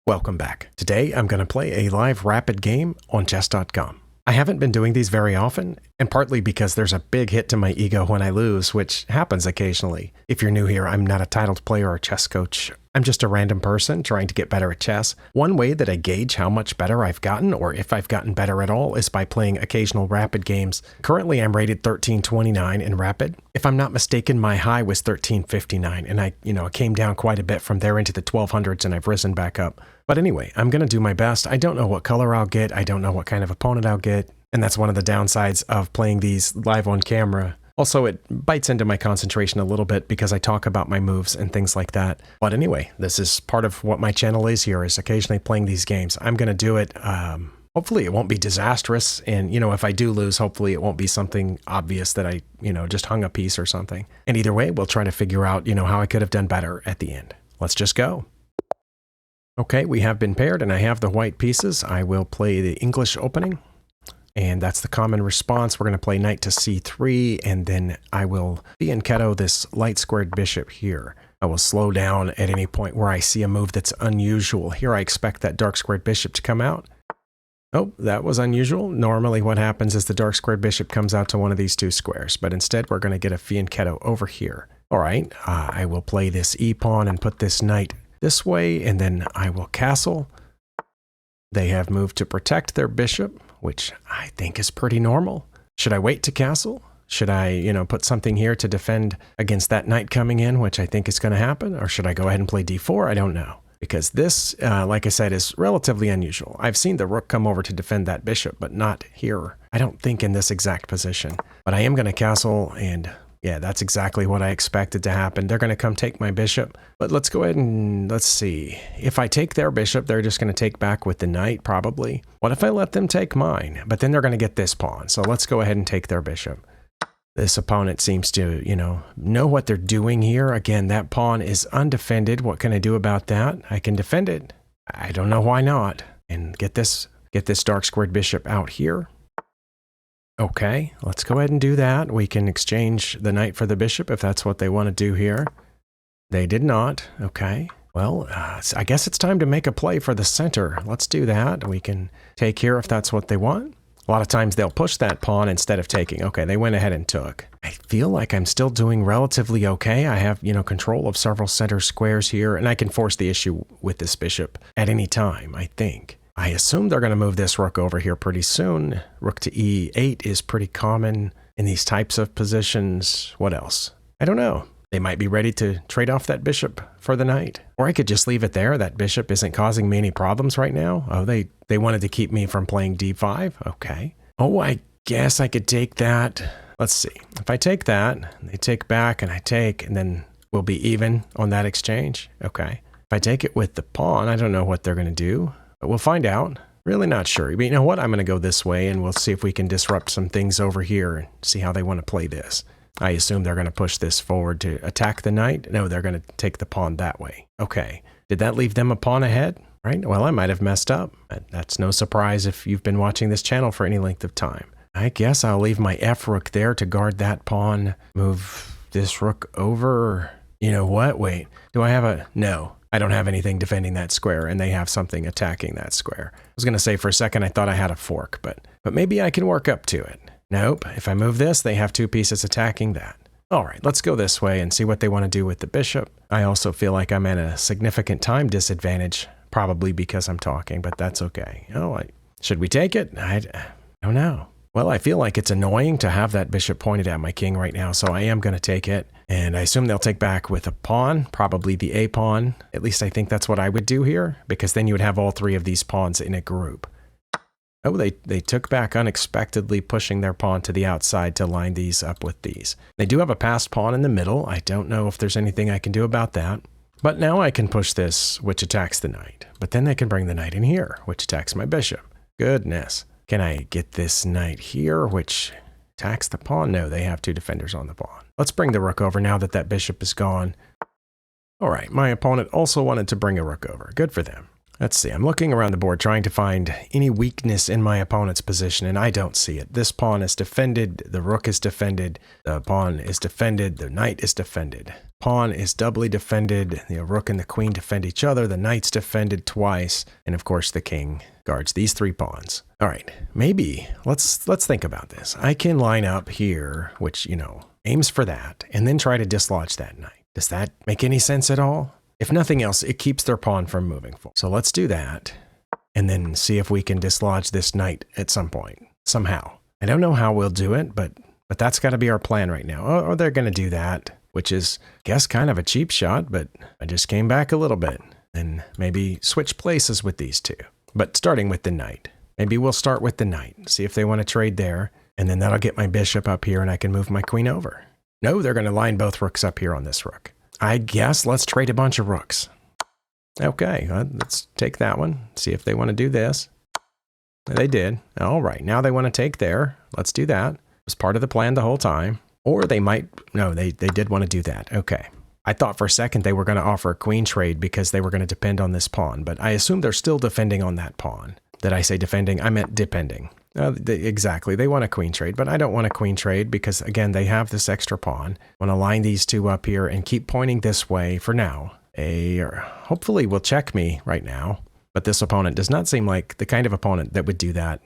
Welcome back. Today I'm going to play a live rapid game on chess.com. I haven't been doing these very often, and partly because there's a big hit to my ego when I lose, which happens occasionally. If you're new here, I'm not a titled player or chess coach. I'm just a random person trying to get better at chess. One way that I gauge how much better I've gotten, or if I've gotten better at all, is by playing occasional rapid games. Currently, I'm rated 1329 in rapid. If I'm not mistaken, my high was 1359, and I came down quite a bit from there into the 1200s, and I've risen back up. But anyway, I'm going to do my best. I don't know what color I'll get. I don't know what kind of opponent I'll get. And that's one of the downsides of playing these live on camera. Also, it bites into my concentration a little bit because I talk about my moves and things like that. But anyway, this is part of what my channel is here, is occasionally playing these games. I'm going to do it. Hopefully it won't be disastrous. And, if I do lose, hopefully it won't be something obvious that I, just hung a piece or something. And either way, we'll try to figure out, how I could have done better at the end. Let's just go. Okay, we have been paired and I have the white pieces. I will play the English opening. And that's the common response. We're going to play knight to c3, and then I will fianchetto this light squared bishop here. I will slow down at any point where I see a move that's unusual. Here I expect that dark squared bishop to come out. Oh, that was unusual. Normally what happens is the dark squared bishop comes out to one of these two squares, but instead we're going to get a fianchetto over here. All right, I will play this e-pawn and put this knight this way, and then I will castle. They have moved to protect their bishop, which I think is pretty normal. Should I wait to castle? Should I, put something here to defend against that knight coming in, which I think is going to happen? Or should I go ahead and play d4? I don't know. Because this, like I said, is relatively unusual. I've seen the rook come over to defend that bishop, but not here. I don't think in this exact position. But I am going to castle, and yeah, that's exactly what I expected to happen. They're going to come take my bishop. But let's go ahead and let's see. If I take their bishop, they're just going to take back with the knight, probably. What if I let them take mine? But then they're going to get this pawn. So let's go ahead and take their bishop. This opponent seems to, know what they're doing here. Again, that pawn is undefended. What can I do about that? I can defend it. I don't know why not. And get this dark squared bishop out here. Okay, let's go ahead and do that. We can exchange the knight for the bishop if that's what they want to do here. They did not. Okay. Well, I guess it's time to make a play for the center. Let's do that. We can take here if that's what they want. A lot of times they'll push that pawn instead of taking. Okay, they went ahead and took. I feel like I'm still doing relatively okay. I have, control of several center squares here, and I can force the issue with this bishop at any time, I think. I assume they're going to move this rook over here pretty soon. Rook to e8 is pretty common in these types of positions. What else? I don't know. They might be ready to trade off that bishop for the knight. Or I could just leave it there. That bishop isn't causing me any problems right now. Oh, they wanted to keep me from playing d5? Okay. Oh, I guess I could take that. Let's see. If I take that, they take back and I take, and then we'll be even on that exchange. Okay. If I take it with the pawn, I don't know what they're going to do. But we'll find out. Really not sure. But you know what? I'm going to go this way, and we'll see if we can disrupt some things over here and see how they want to play this. I assume they're going to push this forward to attack the knight. No, they're going to take the pawn that way. Okay. Did that leave them a pawn ahead? Right? Well, I might have messed up. That's no surprise if you've been watching this channel for any length of time. I guess I'll leave my F rook there to guard that pawn. Move this rook over. You know what? Wait. Do I have a... No. I don't have anything defending that square, and they have something attacking that square. I was going to say for a second I thought I had a fork, but maybe I can work up to it. Nope. If I move this, they have two pieces attacking that. All right, let's go this way and see what they want to do with the bishop. I also feel like I'm at a significant time disadvantage, probably because I'm talking, but that's okay. Oh, should we take it? I don't know. Well, I feel like it's annoying to have that bishop pointed at my king right now, so I am going to take it. And I assume they'll take back with a pawn, probably the A pawn. At least I think that's what I would do here, because then you would have all three of these pawns in a group. Oh, they took back unexpectedly, pushing their pawn to the outside to line these up with these. They do have a passed pawn in the middle. I don't know if there's anything I can do about that. But now I can push this, which attacks the knight. But then they can bring the knight in here, which attacks my bishop. Goodness. Can I get this knight here, which attacks the pawn? No, they have two defenders on the pawn. Let's bring the rook over now that that bishop is gone. All right, my opponent also wanted to bring a rook over. Good for them. Let's see, I'm looking around the board trying to find any weakness in my opponent's position, and I don't see it. This pawn is defended, the rook is defended, the pawn is defended, the knight is defended. Pawn is doubly defended. The rook and the queen defend each other. The knight's defended twice. And of course, the king guards these 3 pawns. All right, maybe let's think about this. I can line up here, which, aims for that, and then try to dislodge that knight. Does that make any sense at all? If nothing else, it keeps their pawn from moving forward. So let's do that, and then see if we can dislodge this knight at some point, somehow. I don't know how we'll do it, but that's got to be our plan right now. Or they're going to do that, which is, I guess, kind of a cheap shot, but I just came back a little bit and maybe switch places with these 2. But starting with the knight. Maybe we'll start with the knight, see if they want to trade there, and then that'll get my bishop up here and I can move my queen over. No, they're going to line both rooks up here on this rook. I guess let's trade a bunch of rooks. Okay, let's take that one, see if they want to do this. They did. All right, now they want to take there. Let's do that. It was part of the plan the whole time. Or they might, no, they did want to do that. Okay. I thought for a second they were going to offer a queen trade because they were going to depend on this pawn, but I assume they're still defending on that pawn. Did I say defending? I meant depending. Exactly. They want a queen trade, but I don't want a queen trade because, again, they have this extra pawn. I want to line these 2 up here and keep pointing this way for now. Hopefully will check me right now, but this opponent does not seem like the kind of opponent that would do that.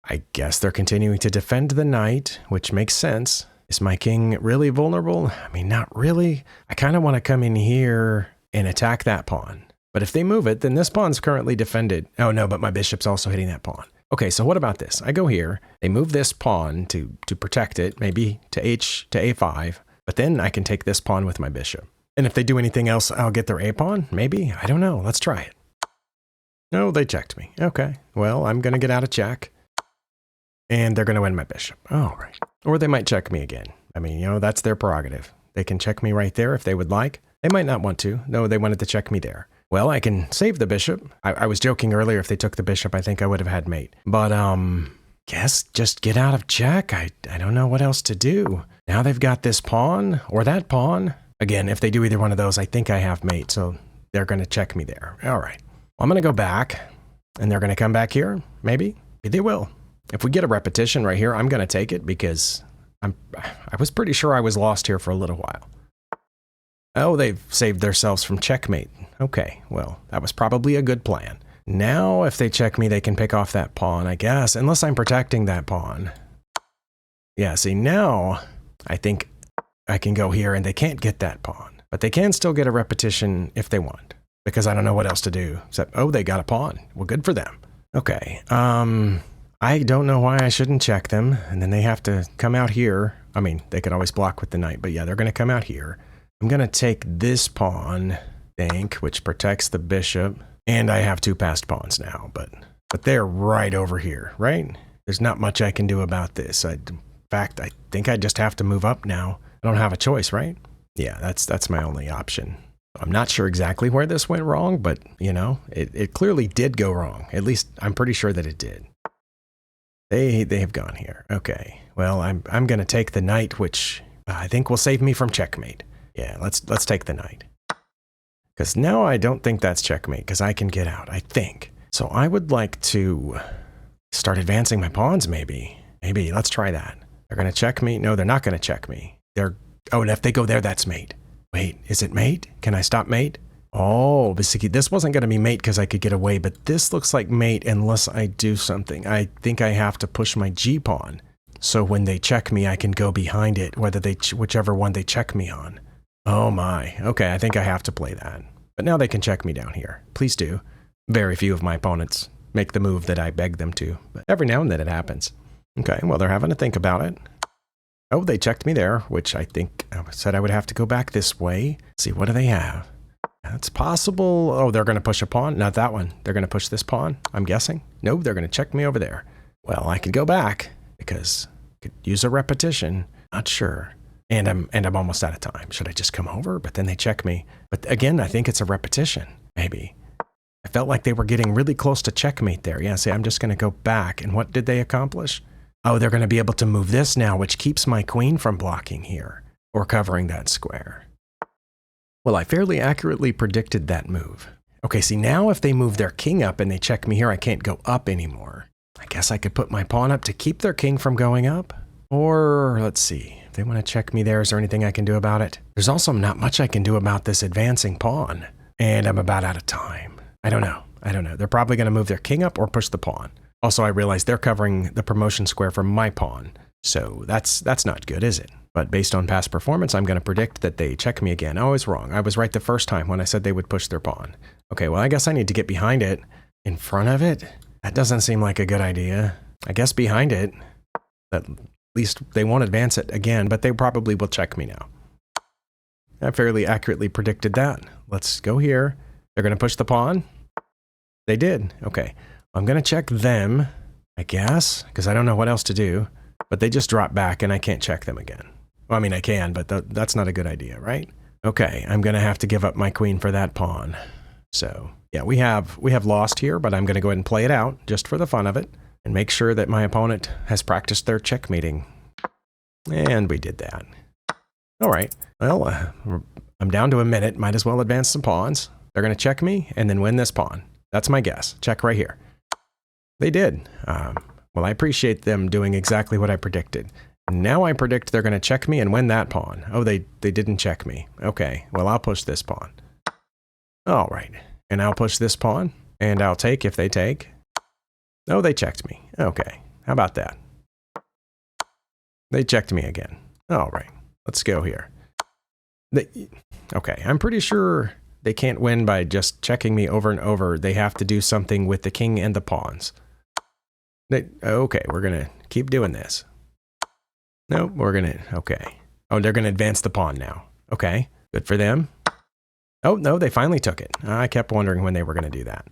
I guess they're continuing to defend the knight, which makes sense. Is my king really vulnerable? I mean, not really. I kind of want to come in here and attack that pawn. But if they move it, then this pawn's currently defended. Oh no, but my bishop's also hitting that pawn. Okay, so what about this? I go here, they move this pawn to protect it, maybe to a5, but then I can take this pawn with my bishop. And if they do anything else, I'll get their a pawn? Maybe? I don't know. Let's try it. No, they checked me. Okay, well, I'm going to get out of check. And they're going to win my bishop. Oh, right. Or they might check me again. I mean, that's their prerogative. They can check me right there if they would like. They might not want to. No, they wanted to check me there. Well, I can save the bishop. I was joking earlier, if they took the bishop, I think I would have had mate. But, guess just get out of check. I don't know what else to do. Now they've got this pawn or that pawn. Again, if they do either one of those, I think I have mate, so they're going to check me there. All right. Well, I'm going to go back, and they're going to come back here, maybe. They will. If we get a repetition right here, I'm going to take it because I was pretty sure I was lost here for a little while. Oh, they've saved themselves from checkmate. Okay, well, that was probably a good plan. Now, if they check me, they can pick off that pawn, I guess, unless I'm protecting that pawn. Yeah, see, now I think I can go here and they can't get that pawn. But they can still get a repetition if they want, because I don't know what else to do. Except, oh, they got a pawn. Well, good for them. Okay, I don't know why I shouldn't check them, and then they have to come out here. I mean, they could always block with the knight, but yeah, they're going to come out here. I'm going to take this pawn, which protects the bishop, and I have 2 passed pawns now, but they're right over here, right? There's not much I can do about this. In fact, I think I just have to move up now. I don't have a choice, right? Yeah, that's my only option. I'm not sure exactly where this went wrong, but, it clearly did go wrong. At least I'm pretty sure that it did. They have gone here. Okay. Well, I'm going to take the knight, which I think will save me from checkmate. Yeah, let's take the knight. Because now I don't think that's checkmate, because I can get out, I think. So I would like to start advancing my pawns, maybe. Maybe, let's try that. They're going to check me? No, they're not going to check me. Oh, and if they go there, that's mate. Wait, is it mate? Can I stop mate? Oh, this wasn't going to be mate because I could get away, but this looks like mate unless I do something. I think I have to push my G-pawn. So when they check me, I can go behind it, whichever one they check me on. Oh my. Okay, I think I have to play that. But now they can check me down here. Please do. Very few of my opponents make the move that I beg them to, but every now and then it happens. Okay, well, they're having to think about it. Oh, they checked me there, which I think I said I would have to go back this way. See, what do they have? That's possible. Oh, they're going to push a pawn? Not that one. They're going to push this pawn, I'm guessing. No, they're going to check me over there. Well, I could go back because I could use a repetition. Not sure. And I'm almost out of time. Should I just come over? But then they check me. But again, I think it's a repetition, maybe. I felt like they were getting really close to checkmate there. Yeah, see, I'm just going to go back. And what did they accomplish? Oh, they're going to be able to move this now, which keeps my queen from blocking here or covering that square. Well, I fairly accurately predicted that move. Okay, see, now if they move their king up and they check me here, I can't go up anymore. I guess I could put my pawn up to keep their king from going up. Or, let's see, they want to check me there. Is there anything I can do about it? There's also not much I can do about this advancing pawn. And I'm about out of time. I don't know. They're probably going to move their king up or push the pawn. Also, I realize they're covering the promotion square for my pawn. So that's not good, is it? But based on past performance, I'm going to predict that they check me again. Oh, I was wrong. I was right the first time when I said they would push their pawn. Okay, well, I guess I need to get behind it. In front of it? That doesn't seem like a good idea. I guess behind it. At least they won't advance it again, but they probably will check me now. I fairly accurately predicted that. Let's go here. They're going to push the pawn. They did. Okay. I'm going to check them, I guess, because I don't know what else to do. But they just drop back and I can't check them again. Well, I mean, I can, but that's not a good idea, right? Okay, I'm going to have to give up my queen for that pawn. So, yeah, we have lost here, but I'm going to go ahead and play it out just for the fun of it and make sure that my opponent has practiced their checkmating. And we did that. All right. Well, I'm down to a minute. Might as well advance some pawns. They're going to check me and then win this pawn. That's my guess. Check right here. They did. Well, I appreciate them doing exactly what I predicted. Now I predict they're going to check me and win that pawn. Oh, they didn't check me. Okay, well, I'll push this pawn. All right, and I'll push this pawn, and I'll take if they take. Oh, they checked me. Okay, how about that? They checked me again. All right, let's go here. Okay, I'm pretty sure they can't win by just checking me over and over. They have to do something with the king and the pawns. Okay, we're going to keep doing this. Nope, we're going to, okay. Oh, they're going to advance the pawn now. Okay, good for them. Oh, no, they finally took it. I kept wondering when they were going to do that.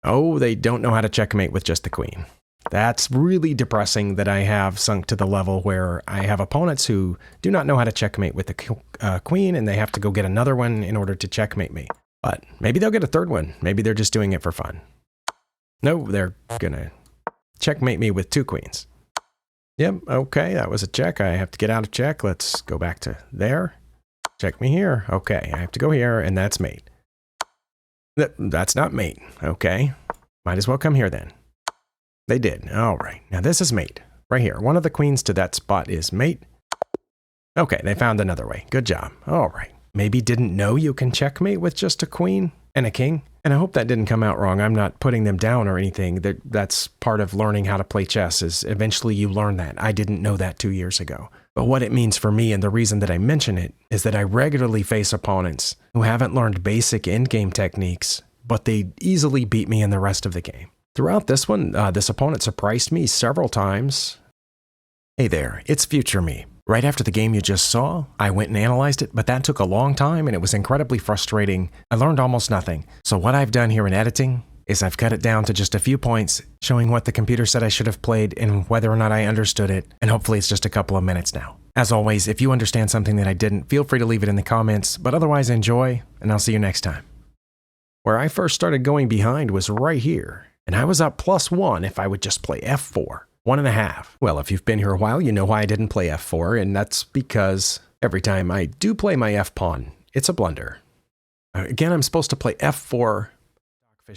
Oh, they don't know how to checkmate with just the queen. That's really depressing that I have sunk to the level where I have opponents who do not know how to checkmate with the queen, and they have to go get another one in order to checkmate me. But maybe they'll get a third one. Maybe they're just doing it for fun. No, they're going to checkmate me with two queens. Yep, okay, that was a check. I have to get out of check. Let's go back to there. Check me here. Okay, I have to go here, and that's mate. That's not mate. Okay, might as well come here then. They did. All right, now this is mate. Right here. One of the queens to that spot is mate. Okay, they found another way. Good job. All right. Maybe didn't know you can checkmate with just a queen and a king. And I hope that didn't come out wrong. I'm not putting them down or anything. That's part of learning how to play chess, is eventually you learn that. I didn't know that 2 years ago. But what it means for me, and the reason that I mention it, is that I regularly face opponents who haven't learned basic endgame techniques, but they easily beat me in the rest of the game. Throughout this one, this opponent surprised me several times. Hey there, it's future me. Right after the game you just saw, I went and analyzed it, but that took a long time and it was incredibly frustrating. I learned almost nothing. So what I've done here in editing is I've cut it down to just a few points, showing what the computer said I should have played and whether or not I understood it, and hopefully it's just a couple of minutes now. As always, if you understand something that I didn't, feel free to leave it in the comments, but otherwise enjoy, and I'll see you next time. Where I first started going behind was right here, and I was up +1 if I would just play f4. 1.5. Well, if you've been here a while, you know why I didn't play f4, and that's because every time I do play my f-pawn, it's a blunder. Again, I'm supposed to play f4,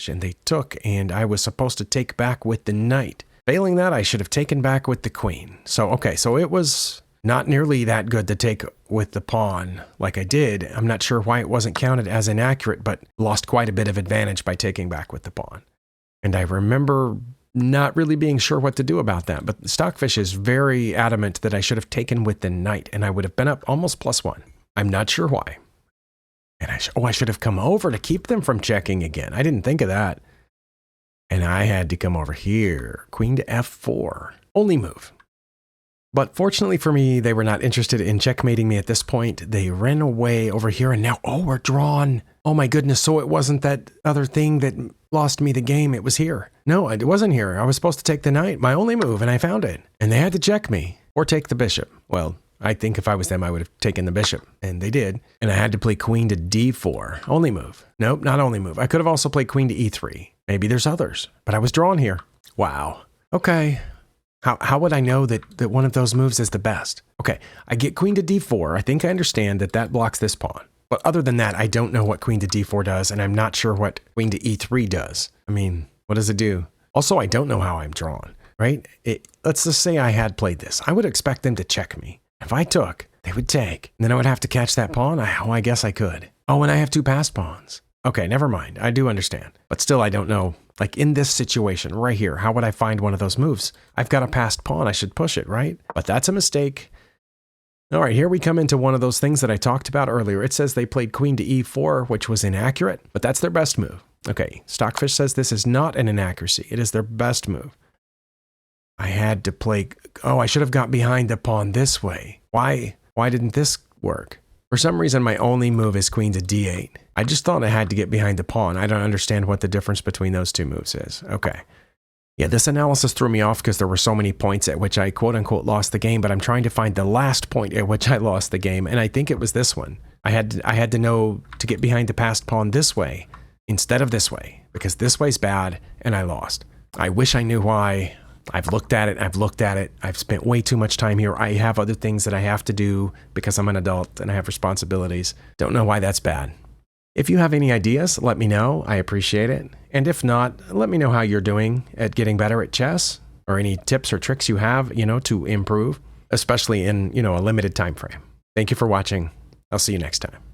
and they took, and I was supposed to take back with the knight. Failing that, I should have taken back with the queen. So, okay, so it was not nearly that good to take with the pawn like I did. I'm not sure why it wasn't counted as inaccurate, but lost quite a bit of advantage by taking back with the pawn. And I remember not really being sure what to do about that, but Stockfish is very adamant that I should have taken with the knight, and I would have been up almost +1. I'm not sure why. And I should have come over to keep them from checking again. I didn't think of that. And I had to come over here. Queen to f4. Only move. But fortunately for me, they were not interested in checkmating me at this point. They ran away over here, and now, oh, we're drawn. Oh my goodness, so it wasn't that other thing that lost me the game. It was here. No, it wasn't here. I was supposed to take the knight, my only move, and I found it. And they had to check me, or take the bishop. Well, I think if I was them, I would have taken the bishop, and they did. And I had to play queen to d4. Only move. Nope, not only move. I could have also played queen to e3. Maybe there's others, but I was drawn here. Wow. Okay. How would I know that one of those moves is the best? Okay, I get queen to d4. I think I understand that blocks this pawn. But other than that, I don't know what queen to d4 does, and I'm not sure what queen to e3 does. I mean, what does it do? Also, I don't know how I'm drawn, right? Let's just say I had played this. I would expect them to check me. If I took, they would take. And then I would have to catch that pawn? I guess I could. Oh, and I have 2 passed pawns. Okay, never mind. I do understand. But still, I don't know. Like in this situation right here, how would I find one of those moves? I've got a passed pawn. I should push it, right? But that's a mistake. All right, here we come into one of those things that I talked about earlier. It says they played queen to e4, which was inaccurate, but that's their best move. Okay, Stockfish says this is not an inaccuracy. It is their best move. I had to play... Oh, I should have got behind the pawn this way. Why didn't this work? For some reason, my only move is queen to d8. I just thought I had to get behind the pawn. I don't understand what the difference between those 2 moves is. Okay. Yeah, this analysis threw me off because there were so many points at which I quote-unquote lost the game, but I'm trying to find the last point at which I lost the game, and I think it was this one. I had to know to get behind the passed pawn this way instead of this way, because this way's bad, and I lost. I wish I knew why. I've looked at it. I've spent way too much time here. I have other things that I have to do because I'm an adult and I have responsibilities. Don't know why that's bad. If you have any ideas, let me know. I appreciate it. And if not, let me know how you're doing at getting better at chess, or any tips or tricks you have, to improve, especially in, a limited time frame. Thank you for watching. I'll see you next time.